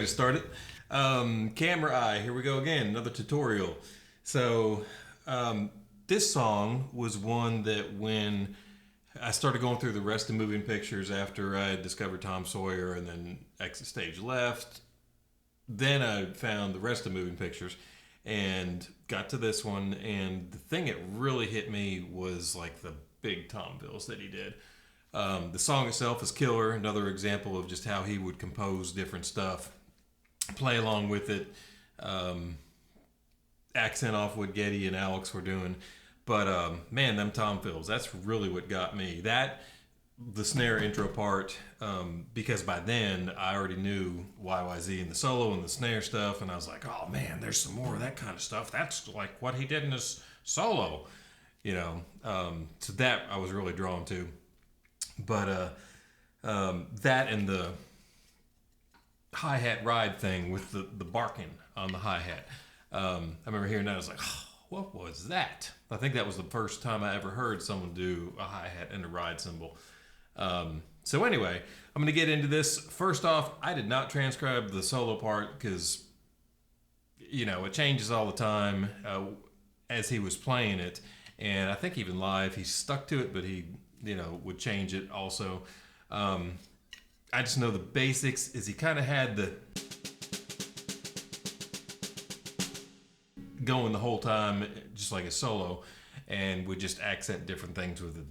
us started. Camera eye, here we go again, another tutorial. So this song was one that when I started going through the rest of moving pictures after I had discovered Tom Sawyer and then Exit Stage Left, then I found the rest of moving pictures and got to this one, and the thing that really hit me was like the big tom fills that he did. The song itself is killer, another example of just how he would compose different stuff, play along with it, accent off what Geddy and Alex were doing. But man, them tom fills, that's really what got me. The snare intro part, because by then I already knew YYZ and the solo and the snare stuff, and I was like, oh man, there's some more of that kind of stuff. That's like what he did in his solo, you know. So that I was really drawn to. But that and the hi-hat ride thing with the barking on the hi-hat. I remember hearing that, I was like, oh, what was that? I think that was the first time I ever heard someone do a hi-hat and a ride cymbal. So anyway, I'm going to get into this. First off, I did not transcribe the solo part because, you know, it changes all the time as he was playing it. And I think even live, he stuck to it, but he, you know, would change it also. I just know the basics is he kind of had the going the whole time, just like a solo, and would just accent different things with it.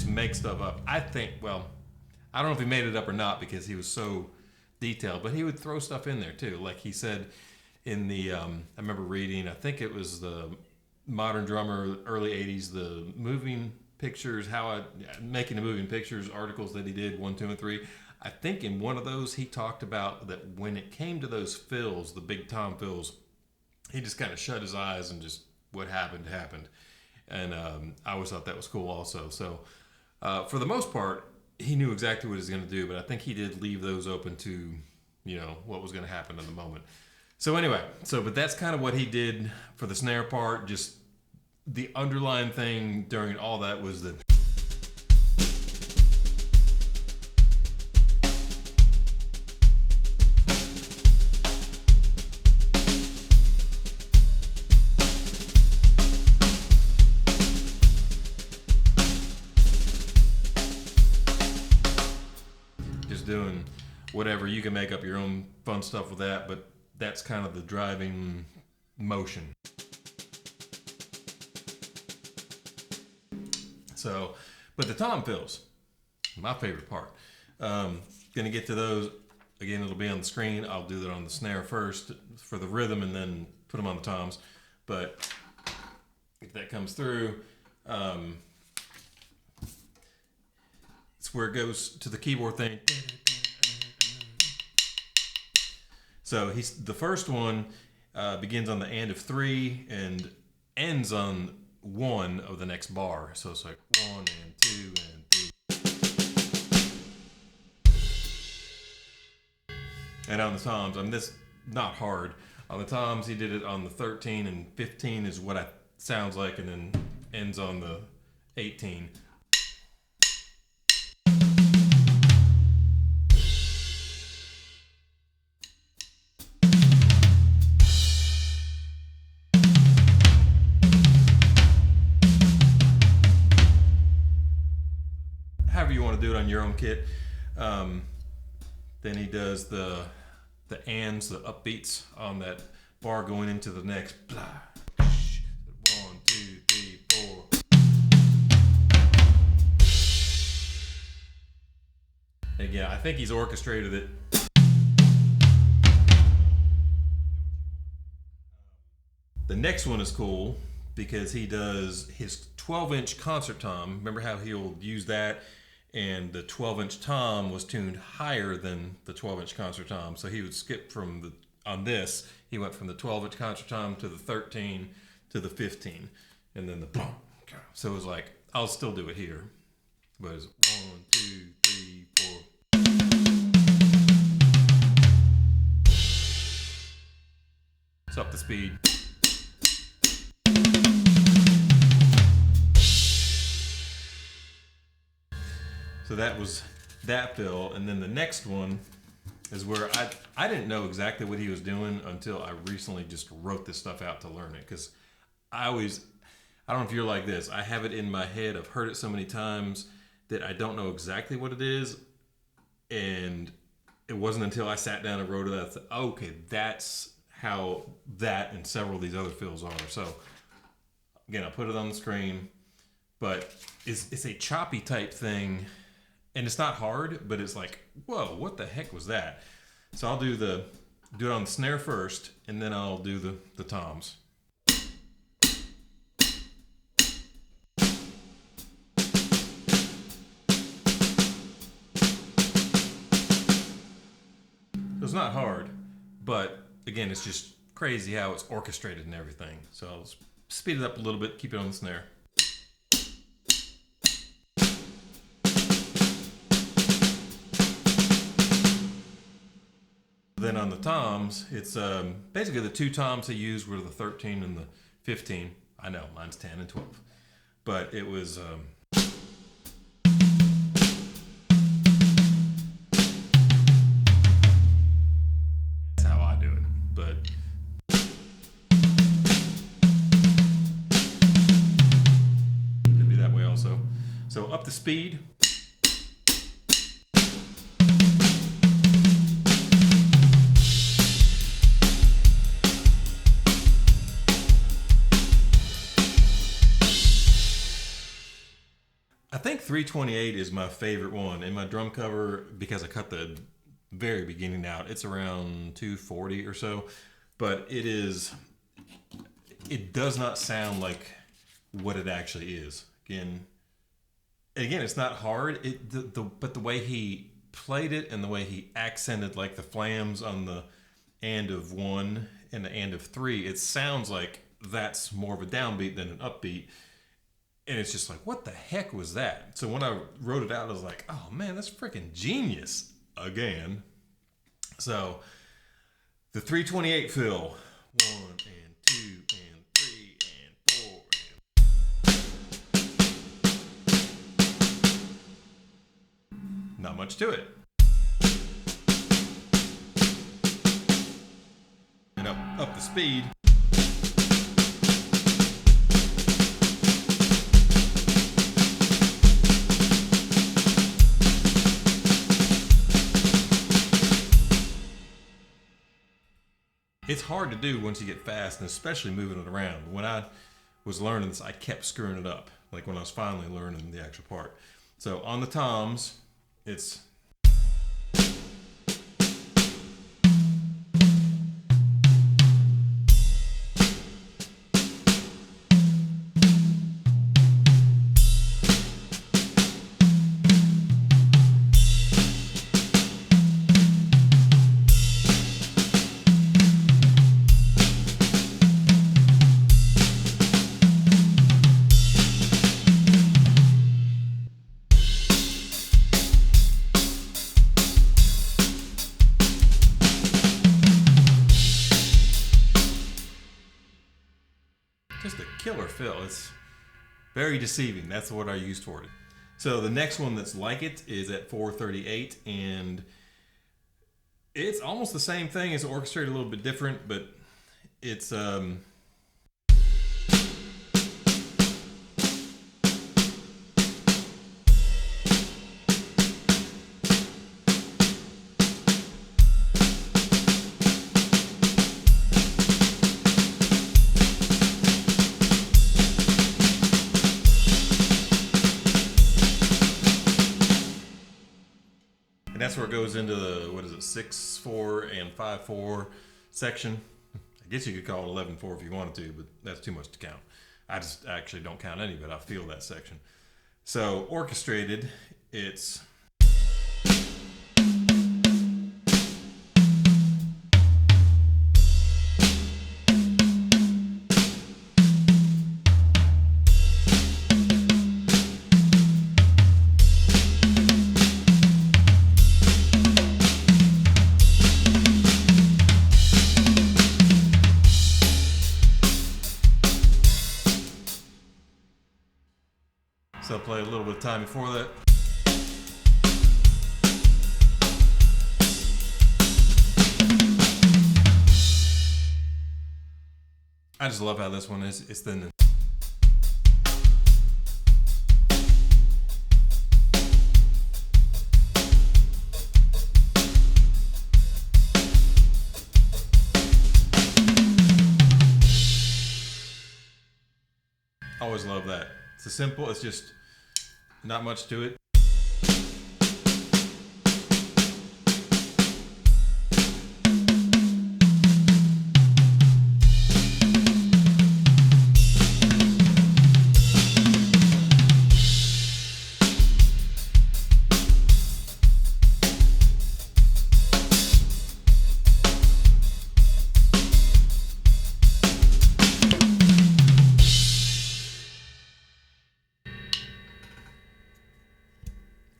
Make stuff up. I think, well, I don't know if he made it up or not because he was so detailed, but he would throw stuff in there too. Like he said in the, I remember reading, I think it was the Modern Drummer, early 80s, the moving pictures, making the moving pictures articles that he did, 1, 2, and 3. I think in one of those he talked about that when it came to those fills, the big tom fills, he just kind of shut his eyes and just what happened. And I always thought that was cool also. So for the most part, he knew exactly what he was going to do, but I think he did leave those open to, you know, what was going to happen in the moment. So anyway, but that's kind of what he did for the snare part. Just the underlying thing during all that was the doing whatever. You can make up your own fun stuff with that, but that's kind of the driving motion. So, but the tom fills, my favorite part. Gonna get to those again. It'll be on the screen. I'll do that on the snare first for the rhythm, and then put them on the toms. But if that comes through, it's where it goes to the keyboard thing. So the first one begins on the and of 3 and ends on 1 of the next bar. So it's like 1 and 2 and 3. And on the toms, I mean, this not hard. On the toms, he did it on the 13, and 15 is what it sounds like, and then ends on the 18. However you want to do it on your own kit. Then he does the ands, the upbeats on that bar going into the next. 1, 2, 3, 4. Again, I think he's orchestrated it. The next one is cool because he does his 12-inch concert tom. Remember how he'll use that? And the 12-inch tom was tuned higher than the 12-inch concert tom. So he would skip on this, he went from the 12-inch concert tom to the 13 to the 15. And then the boom. So it was like, I'll still do it here. But it's 1, 2, 3, 4. It's up the speed. So that was that fill, and then the next one is where I didn't know exactly what he was doing until I recently just wrote this stuff out to learn it, because I don't know if you're like this. I have it in my head. I've heard it so many times that I don't know exactly what it is, and it wasn't until I sat down and wrote it that I thought, oh, okay, that's how that and several of these other fills are. So again, I'll put it on the screen, but it's a choppy type thing, and it's not hard, but it's like, whoa, what the heck was that? So I'll do it on the snare first, and then I'll do the toms. It's not hard, but again, it's just crazy how it's orchestrated and everything. So I'll speed it up a little bit, keep it on the snare. Then on the toms, it's basically the two toms I used were the 13 and the 15. I know, mine's 10 and 12. But it was... that's how I do it. But... could be that way also. So up the speed. I think 328 is my favorite one in my drum cover because I cut the very beginning out. It's around 240 or so, but it does not sound like what it actually is. Again, it's not hard. But the way he played it and the way he accented like the flams on the end of 1 and the end of 3, it sounds like that's more of a downbeat than an upbeat. And it's just like, what the heck was that? So when I wrote it out, I was like, oh man, that's freaking genius again. So the 328 fill, 1 and 2 and 3 and 4 and... not much to it. And up the speed. It's hard to do once you get fast, and especially moving it around. When I was learning this, I kept screwing it up, like when I was finally learning the actual part. So on the toms, it's... just a killer fill. It's very deceiving. That's what I used for it. So the next one that's like it is at 438, and it's almost the same thing. It's orchestrated a little bit different, but it's and that's where it goes into the, what is it, 6/4 and 5/4 section. I guess you could call it 11/4 if you wanted to, but that's too much to count. I just actually don't count any, but I feel that section. So orchestrated, it's... So I'll play a little bit of time before that. I just love how this one is. It's then. Always love that. It's a simple, it's just not much to it.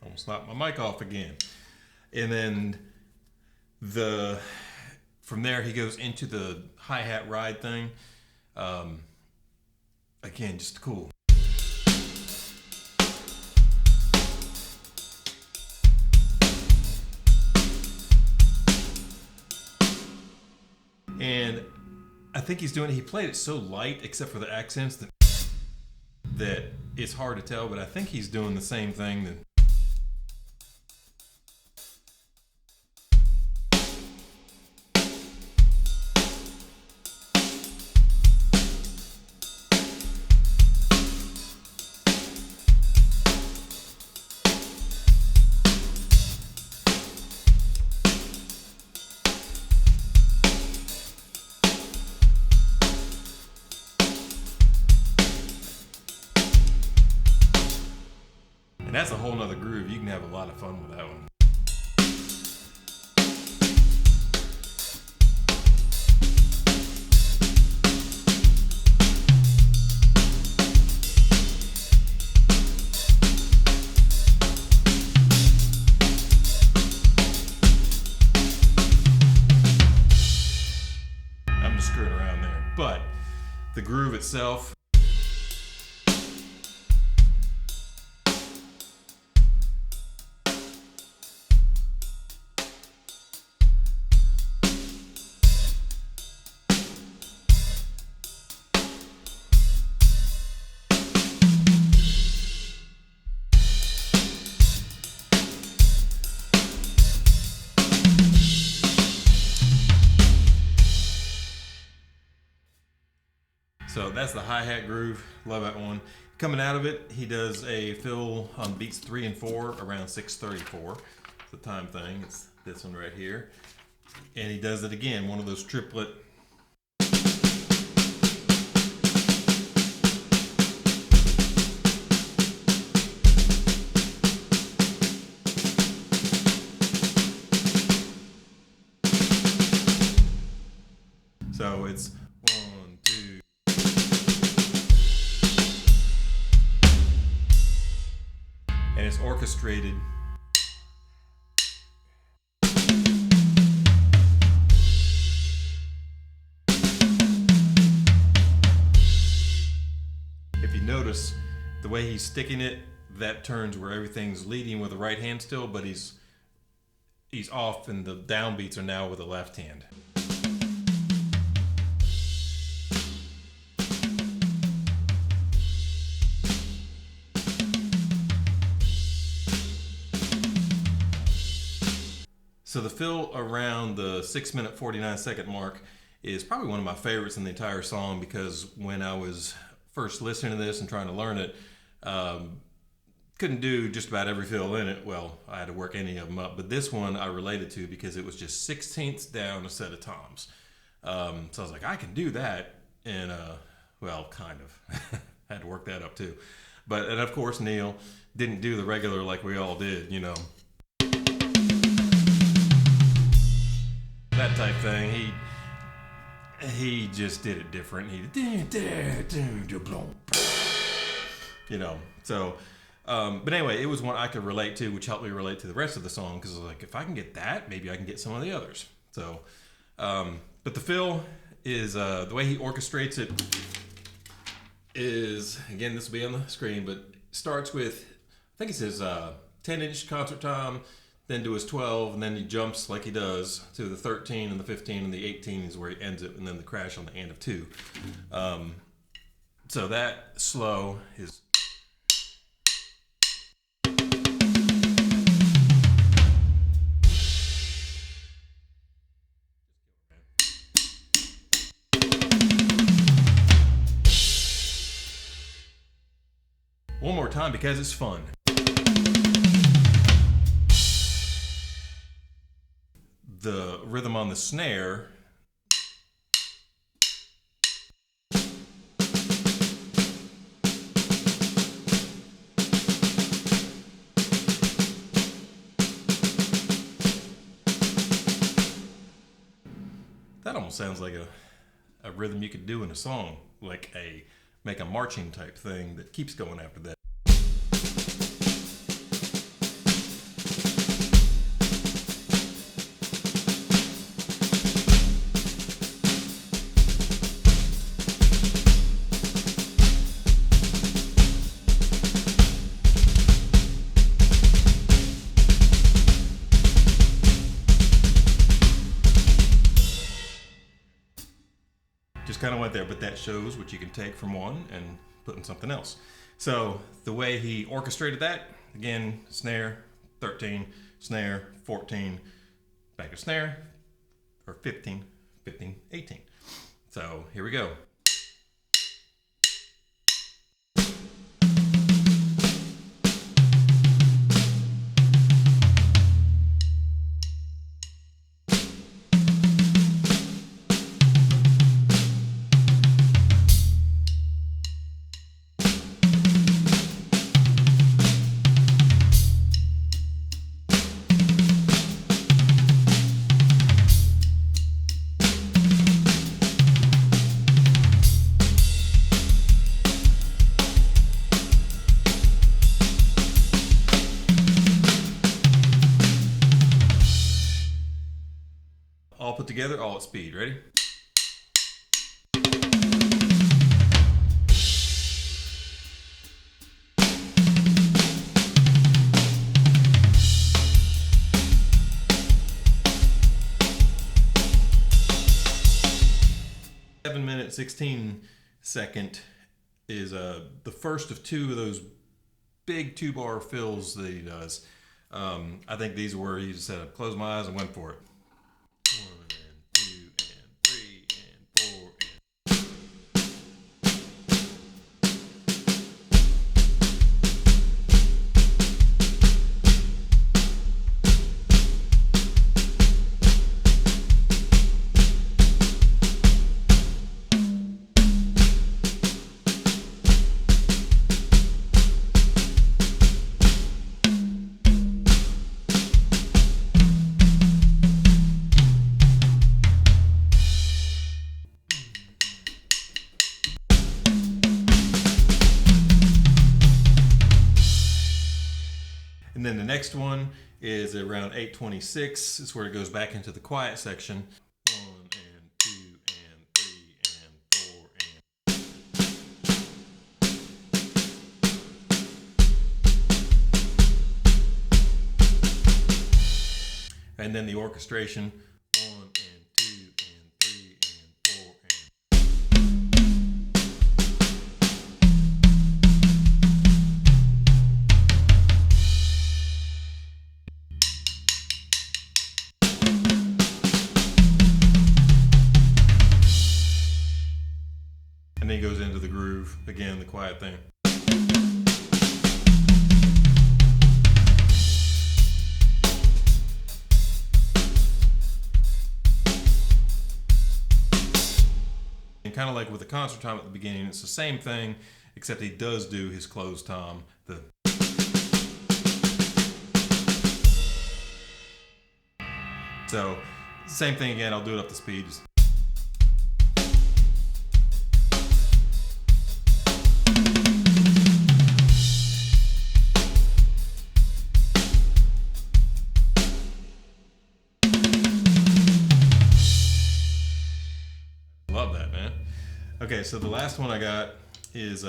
Almost knocked my mic off again. And then from there he goes into the hi-hat ride thing. Again, just cool. And I think he played it so light except for the accents that it's hard to tell, but I think he's doing the same thing that that's a whole nother groove. You can have a lot of fun with that one. I'm just screwing around there. But the groove itself, so that's the hi-hat groove. Love that one. Coming out of it, he does a fill on beats 3 and 4 around 6:34. It's the time thing. It's this one right here. And he does it again, one of those triplet. So it's 1, 2. And it's orchestrated. If you notice the way he's sticking it, that turns where everything's leading with the right hand still, but he's off and the downbeats are now with the left hand. So the fill around the 6-minute 49-second mark is probably one of my favorites in the entire song, because when I was first listening to this and trying to learn it, couldn't do just about every fill in it. Well, I had to work any of them up, but this one I related to because it was just 16ths down a set of toms. So I was like, I can do that, and well, kind of. Had to work that up too. And of course, Neil didn't do the regular like we all did, you know. That type thing. He just did it different. You know. So, but anyway, it was one I could relate to, which helped me relate to the rest of the song, because I was like, if I can get that, maybe I can get some of the others. So, but the fill is the way he orchestrates it is, again, this will be on the screen, but starts with, I think it says 10-inch concert tom, then to his 12, and then he jumps like he does to the 13 and the 15 and the 18 is where he ends it, and then the crash on the and of 2. So that slow is. One more time because it's fun. The rhythm on the snare that almost sounds like a rhythm you could do in a song, like make a marching type thing that keeps going after that. Just kind of went there, but that shows what you can take from one and put in something else. So the way he orchestrated that, again, snare, 13, snare, 14, back to snare, or 15, 15, 18. So here we go. All put together, all at speed. Ready? Minute 16-second is the first of 2 of those big 2-bar fills that he does. I think these were, he just said, close my eyes and went for it. 1 and 2 and 3 and 4 And then the next one is around 8:26. It's where it goes back into the quiet section. 1 and 2 and 3 and 4 and then the orchestration. 1 and 2 and 3 and 4 and then he goes into the groove again, the quiet thing. And kind of like with the concert tom at the beginning, it's the same thing, except he does do his closed tom. So, same thing again, I'll do it up to speed. Love that, man. Okay, so the last one I got is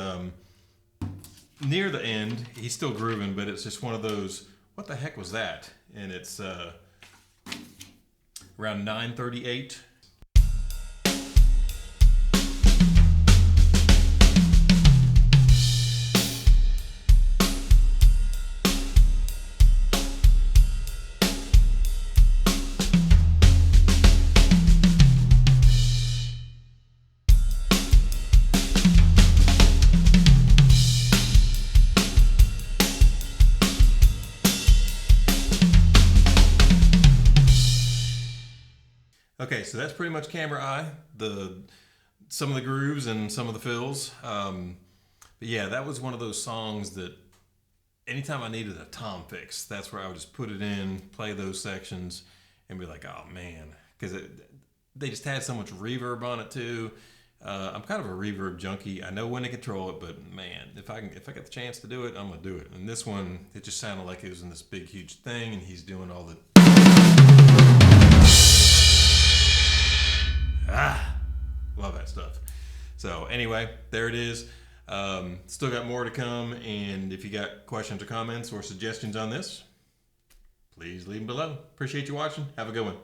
near the end. He's still grooving, but it's just one of those what the heck was that? And it's around 938. Okay, so that's pretty much camera eye, some of the grooves and some of the fills. But yeah, that was one of those songs that anytime I needed a tom fix, that's where I would just put it in, play those sections, and be like, oh man, because they just had so much reverb on it too. I'm kind of a reverb junkie. I know when to control it, but man, if I get the chance to do it, I'm gonna do it. And this one, it just sounded like it was in this big, huge thing, and he's doing all the love that stuff. So anyway, there it is. Still got more to come, and if you got questions or comments or suggestions on this, please leave them below. Appreciate you watching. Have a good one.